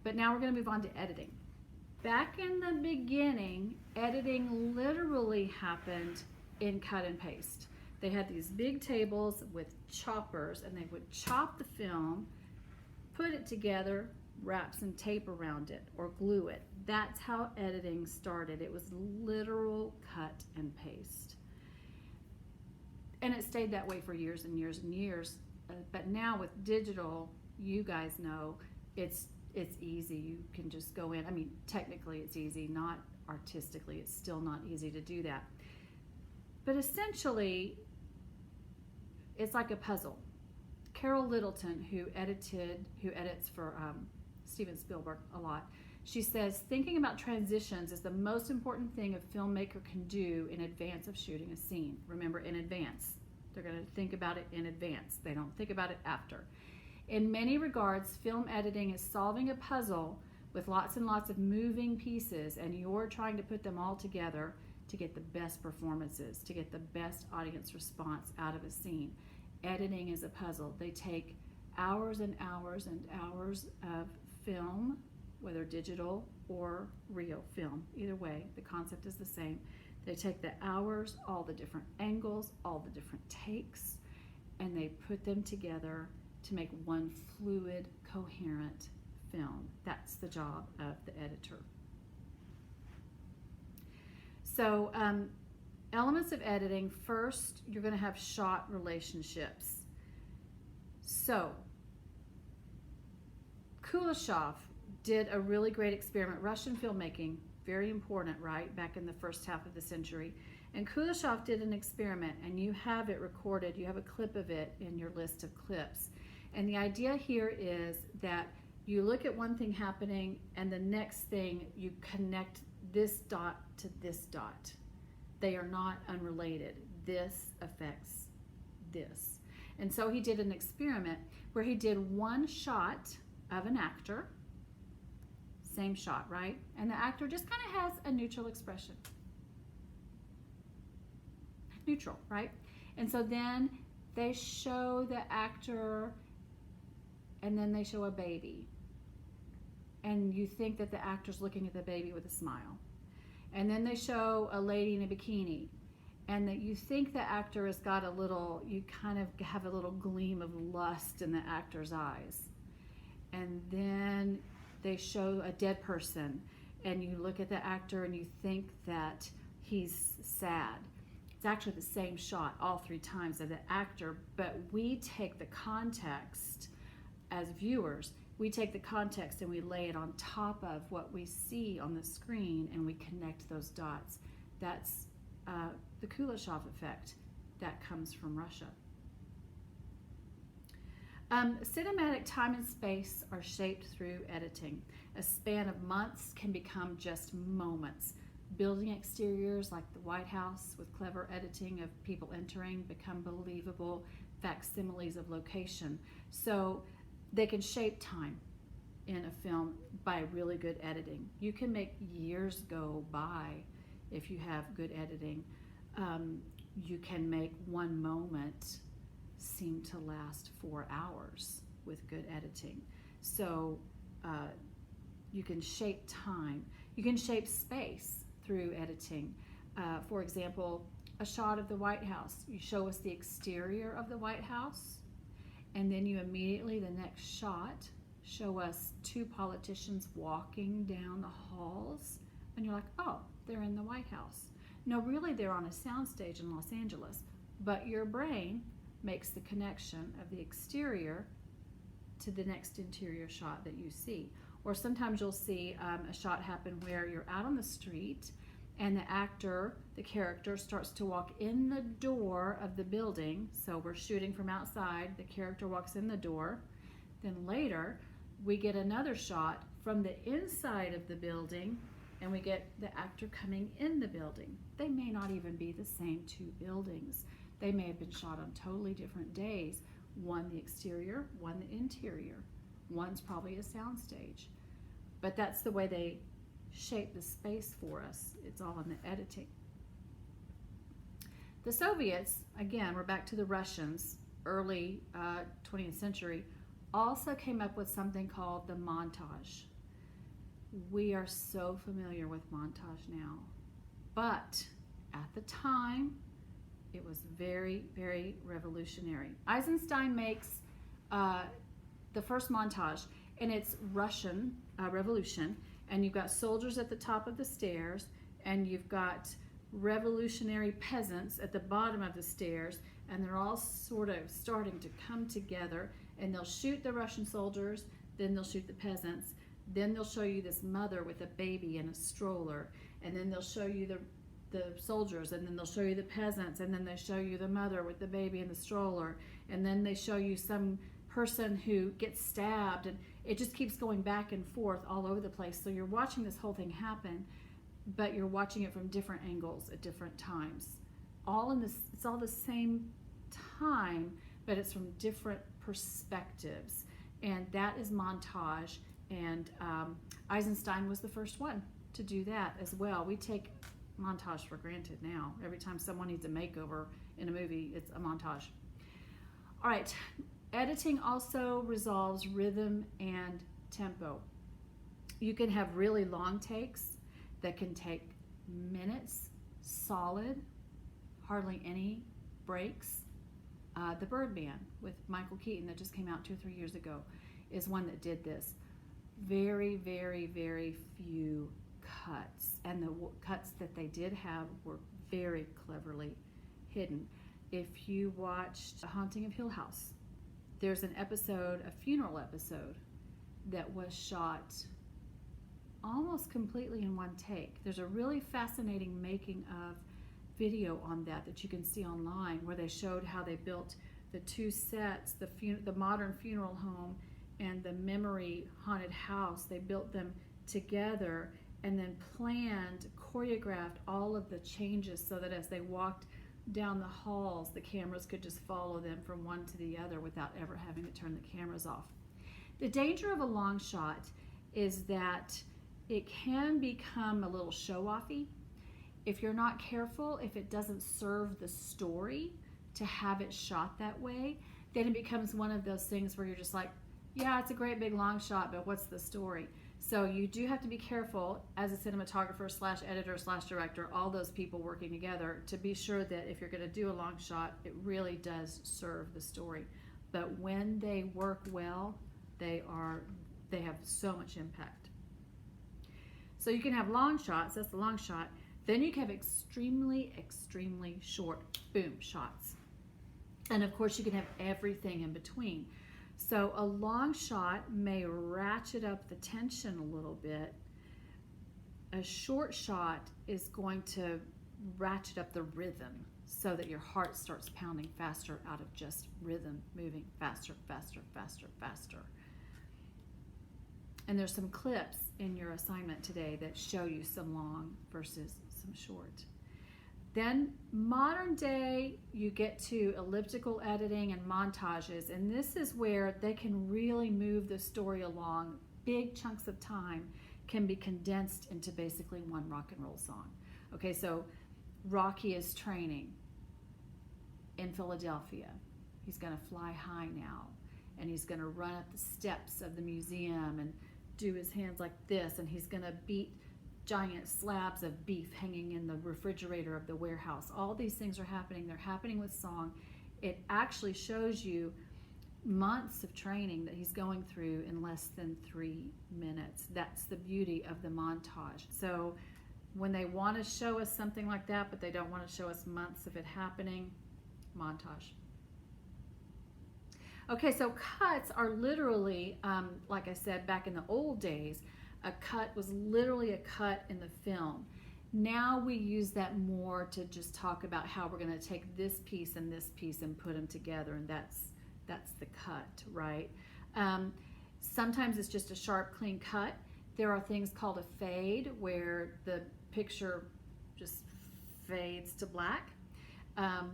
But now we're going to move on to editing. Back in the beginning, editing literally happened in cut and paste. They had these big tables with choppers, and they would chop the film, put it together, wrap some tape around it, or glue it. That's how editing started. It was literal cut and paste. And it stayed that way for years and years and years. But now with digital, you guys know, it's easy. You can just go in. I mean, technically it's easy, not artistically. It's still not easy to do that. But essentially, it's like a puzzle. Carol Littleton, who edits for Steven Spielberg a lot, she says, thinking about transitions is the most important thing a filmmaker can do in advance of shooting a scene. Remember, in advance. They're going to think about it in advance. They don't think about it after. In many regards, film editing is solving a puzzle with lots and lots of moving pieces, and you're trying to put them all together to get the best performances, to get the best audience response out of a scene. Editing is a puzzle. They take hours and hours and hours of film, whether digital or real film. Either way, the concept is the same. They take the hours, all the different angles, all the different takes, and they put them together to make one fluid, coherent film. That's the job of the editor. So, elements of editing. First, you're going to have shot relationships. So, Kuleshov did a really great experiment. Russian filmmaking, very important, right? Back in the first half of the century. And Kuleshov did an experiment, and you have it recorded. You have a clip of it in your list of clips. And the idea here is that you look at one thing happening, and the next thing you connect this dot to this dot. They are not unrelated. This affects this. And so he did an experiment where he did one shot of an actor, same shot, right? And the actor just kind of has a neutral expression. Neutral, right? And so then they show the actor, and then they show a baby. And you think that the actor's looking at the baby with a smile. And then they show a lady in a bikini, and that you think the actor has got a little, you kind of have a little gleam of lust in the actor's eyes. And then they show a dead person, and you look at the actor and you think that he's sad. It's actually the same shot all three times of the actor, but we take the context as viewers. We take the context and we lay it on top of what we see on the screen, and we connect those dots. That's the Kuleshov effect that comes from Russia. Cinematic time and space are shaped through editing. A span of months can become just moments. Building exteriors like the White House with clever editing of people entering become believable facsimiles of location. So they can shape time in a film by really good editing. You can make years go by if you have good editing. You can make one moment seem to last 4 hours with good editing. So you can shape time. You can shape space through editing. For example, a shot of the White House. You show us the exterior of the White House, and then you immediately, the next shot, show us two politicians walking down the halls, and you're like, oh, they're in the White House. No, really, they're on a soundstage in Los Angeles, but your brain makes the connection of the exterior to the next interior shot that you see. Or sometimes you'll see a shot happen where you're out on the street, and the actor, the character, starts to walk in the door of the building. So we're shooting from outside, the character walks in the door. Then later, we get another shot from the inside of the building, and we get the actor coming in the building. They may not even be the same two buildings. They may have been shot on totally different days. One the exterior, one the interior. One's probably a soundstage. But that's the way they shape the space for us. It's all in the editing. The Soviets, again, we're back to the Russians, early 20th century, also came up with something called the montage. We are so familiar with montage now, but at the time, it was very, very revolutionary. Eisenstein makes the first montage, and it's Russian Revolution, and you've got soldiers at the top of the stairs, and you've got revolutionary peasants at the bottom of the stairs, and they're all sort of starting to come together, and they'll shoot the Russian soldiers, then they'll shoot the peasants, then they'll show you this mother with a baby in a stroller, and then they'll show you the soldiers, and then they'll show you the peasants, and then they show you the mother with the baby in the stroller, and then they show you some person who gets stabbed, and it just keeps going back and forth all over the place. So you're watching this whole thing happen, but you're watching it from different angles at different times. It's all the same time, but it's from different perspectives, and that is montage. And Eisenstein was the first one to do that as well. We take montage for granted now. Every time someone needs a makeover in a movie, it's a montage. All right, editing also resolves rhythm and tempo. You can have really long takes that can take minutes, solid, hardly any breaks. The Birdman with Michael Keaton that just came out 2 or 3 years ago is one that did this. Very, very, very few cuts, and the cuts that they did have were very cleverly hidden. If you watched The Haunting of Hill House, there's an episode, a funeral episode, that was shot almost completely in one take. There's a really fascinating making of video on that you can see online, where they showed how they built the two sets, the modern funeral home and the memory haunted house. They built them together and then planned, choreographed all of the changes so that as they walked down the halls, the cameras could just follow them from one to the other without ever having to turn the cameras off. The danger of a long shot is that it can become a little show-offy. If you're not careful, if it doesn't serve the story to have it shot that way, then it becomes one of those things where you're just like, yeah, it's a great big long shot, but what's the story? So you do have to be careful as a cinematographer / editor / director, all those people working together, to be sure that if you're going to do a long shot, it really does serve the story. But when they work well, they have so much impact. So you can have long shots, that's the long shot. Then you can have extremely, extremely short boom shots. And of course you can have everything in between. So a long shot may ratchet up the tension a little bit. A short shot is going to ratchet up the rhythm so that your heart starts pounding faster out of just rhythm, moving faster, faster, faster, faster. And there's some clips in your assignment today that show you some long versus some short. Then modern day, you get to elliptical editing and montages, and this is where they can really move the story along. Big chunks of time can be condensed into basically one rock and roll song. Okay, so Rocky is training in Philadelphia. He's gonna fly high now, and he's gonna run up the steps of the museum and do his hands like this, and he's gonna beat giant slabs of beef hanging in the refrigerator of the warehouse. All these things are happening. They're happening with song. It actually shows you months of training that he's going through in less than 3 minutes. That's the beauty of the montage. So when they want to show us something like that, but they don't want to show us months of it happening, montage. Okay, so cuts are literally, like I said, back in the old days, a cut was literally a cut in the film. Now we use that more to just talk about how we're going to take this piece and put them together, and that's the cut, right? Sometimes it's just a sharp, clean cut. There are things called a fade, where the picture just fades to black.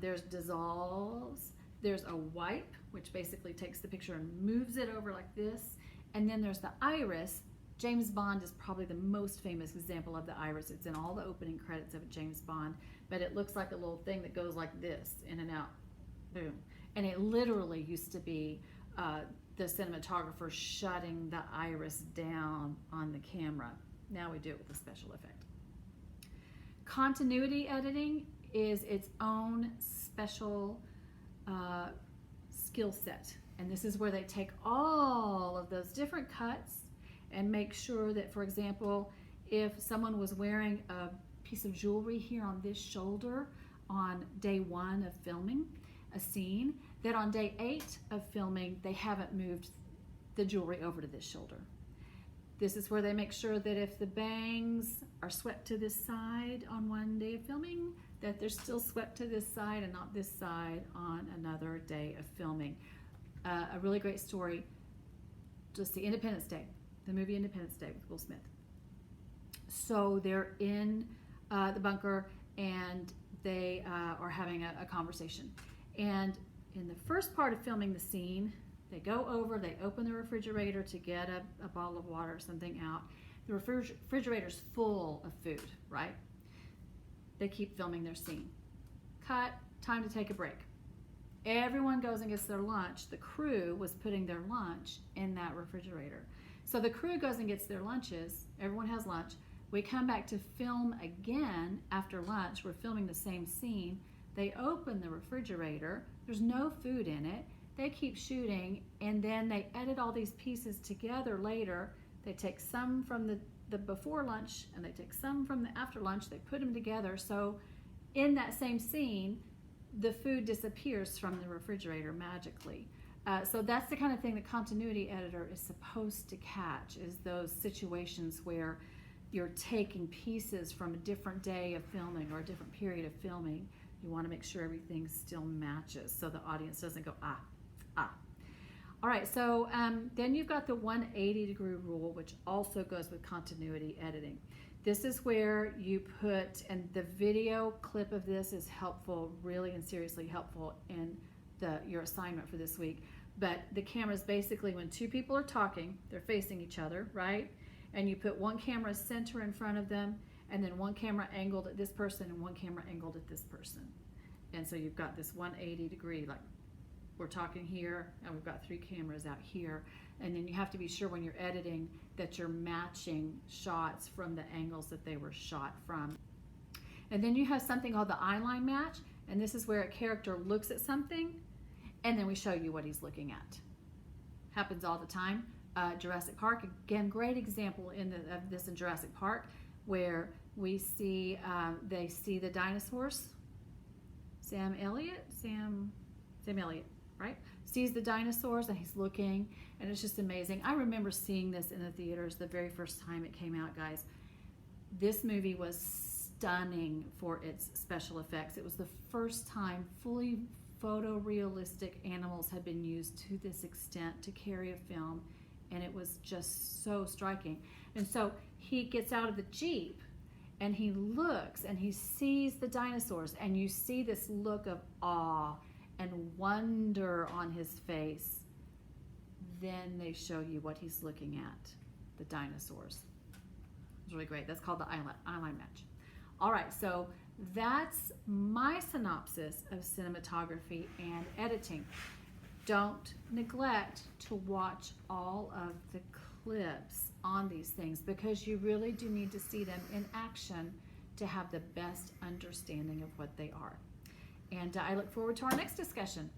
There's dissolves. There's a wipe, which basically takes the picture and moves it over like this. And then there's the iris. James Bond is probably the most famous example of the iris. It's in all the opening credits of James Bond, but it looks like a little thing that goes like this, in and out, boom. And it literally used to be the cinematographer shutting the iris down on the camera. Now we do it with a special effect. Continuity editing is its own special skill set. And this is where they take all of those different cuts and make sure that, for example, if someone was wearing a piece of jewelry here on this shoulder on day 1 of filming a scene, that on day 8 of filming, they haven't moved the jewelry over to this shoulder. This is where they make sure that if the bangs are swept to this side on one day of filming, that they're still swept to this side and not this side on another day of filming. A really great story, just the Independence Day, the movie Independence Day with Will Smith. So they're in the bunker and they are having a conversation. And in the first part of filming the scene, they go over, they open the refrigerator to get a bottle of water or something out. The refrigerator's full of food, right? They keep filming their scene. Cut, time to take a break. Everyone goes and gets their lunch. The crew was putting their lunch in that refrigerator. So the crew goes and gets their lunches. Everyone has lunch. We come back to film again after lunch. We're filming the same scene. They open the refrigerator. There's no food in it. They keep shooting, and then they edit all these pieces together later. They take some from the before lunch, and they take some from the after lunch. They put them together. So in that same scene, the food disappears from the refrigerator magically. So that's the kind of thing the continuity editor is supposed to catch, is those situations where you're taking pieces from a different day of filming or a different period of filming. You want to make sure everything still matches so the audience doesn't go, ah. All right, so then you've got the 180-degree rule, which also goes with continuity editing. This is where you put, and the video clip of this is helpful, really and seriously helpful in your assignment for this week. But the camera is basically when two people are talking, they're facing each other, right? And you put one camera center in front of them, and then one camera angled at this person and one camera angled at this person. And so you've got this 180-degree, like we're talking here, and we've got 3 cameras out here. And then you have to be sure when you're editing that you're matching shots from the angles that they were shot from. And then you have something called the eyeline match, and this is where a character looks at something, and then we show you what he's looking at. Happens all the time. Jurassic Park, again, great example of this in Jurassic Park, where we see, they see the dinosaurs. Sam Elliott, right? Sees the dinosaurs and he's looking, and it's just amazing. I remember seeing this in the theaters the very first time it came out, guys. This movie was stunning for its special effects. It was the first time fully photorealistic animals had been used to this extent to carry a film, and it was just so striking. And so he gets out of the Jeep and he looks and he sees the dinosaurs, and you see this look of awe and wonder on his face. Then they show you what he's looking at, the dinosaurs. It's really great. That's called the eyeline match. All right, so that's my synopsis of cinematography and editing. Don't neglect to watch all of the clips on these things, because you really do need to see them in action to have the best understanding of what they are. And I look forward to our next discussion.